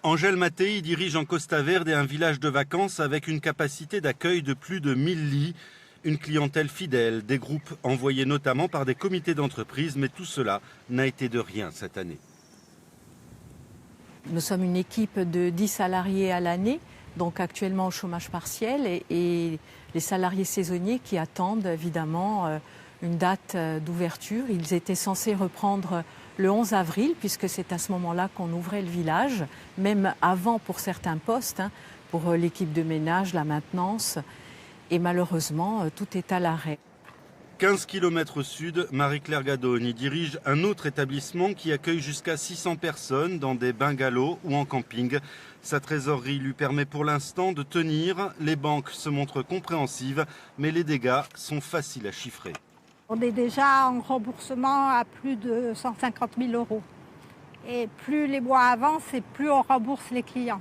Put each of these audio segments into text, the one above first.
Angèle Mattei dirige en Costa Verde un village de vacances avec une capacité d'accueil de plus de 1000 lits. Une clientèle fidèle, des groupes envoyés notamment par des comités d'entreprise, mais tout cela n'a été de rien cette année. Nous sommes une équipe de 10 salariés à l'année, donc actuellement au chômage partiel, et les salariés saisonniers qui attendent évidemment une date d'ouverture. Ils étaient censés reprendre le 11 avril, puisque c'est à ce moment-là qu'on ouvrait le village, même avant pour certains postes, pour l'équipe de ménage, la maintenance. Et malheureusement, tout est à l'arrêt. 15 km au sud, Marie-Claire Gadoni dirige un autre établissement qui accueille jusqu'à 600 personnes dans des bungalows ou en camping. Sa trésorerie lui permet pour l'instant de tenir. Les banques se montrent compréhensives, mais les dégâts sont faciles à chiffrer. On est déjà en remboursement à plus de 150 000 €. Et plus les mois avancent et plus on rembourse les clients.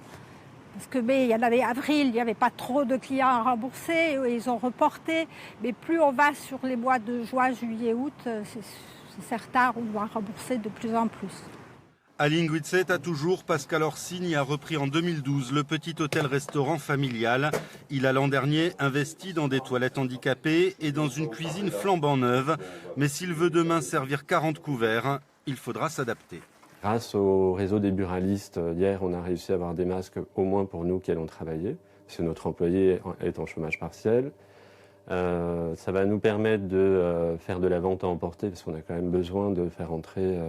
Parce que il y en avait avril, il n'y avait pas trop de clients à rembourser, ils ont reporté. Mais plus on va sur les mois de juin, juillet, août, c'est certain, on doit rembourser de plus en plus. À Linguitzet, à toujours, Pascal Orsini a repris en 2012 le petit hôtel-restaurant familial. Il a l'an dernier investi dans des toilettes handicapées et dans une cuisine flambant neuve. Mais s'il veut demain servir 40 couverts, il faudra s'adapter. Grâce au réseau des buralistes, hier, on a réussi à avoir des masques au moins pour nous qui allons travailler, parce que notre employé est en chômage partiel. Ça va nous permettre de faire de la vente à emporter, parce qu'on a quand même besoin de faire entrer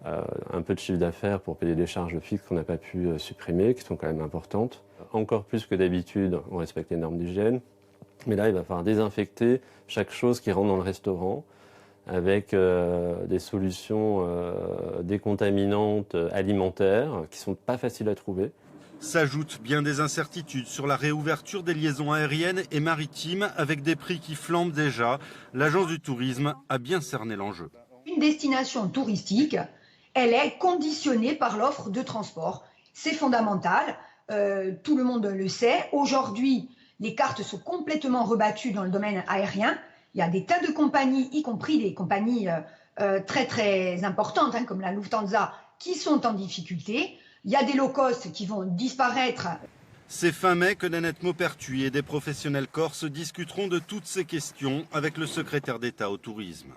un peu de chiffre d'affaires pour payer des charges fixes qu'on n'a pas pu supprimer, qui sont quand même importantes. Encore plus que d'habitude, on respecte les normes d'hygiène. Mais là, il va falloir désinfecter chaque chose qui rentre dans le restaurant avec des solutions décontaminantes alimentaires qui ne sont pas faciles à trouver. S'ajoutent bien des incertitudes sur la réouverture des liaisons aériennes et maritimes avec des prix qui flambent déjà. L'agence du tourisme a bien cerné l'enjeu. Une destination touristique, elle est conditionnée par l'offre de transport. C'est fondamental, tout le monde le sait. Aujourd'hui, les cartes sont complètement rebattues dans le domaine aérien. Il y a des tas de compagnies, y compris des compagnies très très importantes, comme la Lufthansa, qui sont en difficulté. Il y a des low-cost qui vont disparaître. C'est fin mai que Nanette Maupertuis et des professionnels corses discuteront de toutes ces questions avec le secrétaire d'État au tourisme.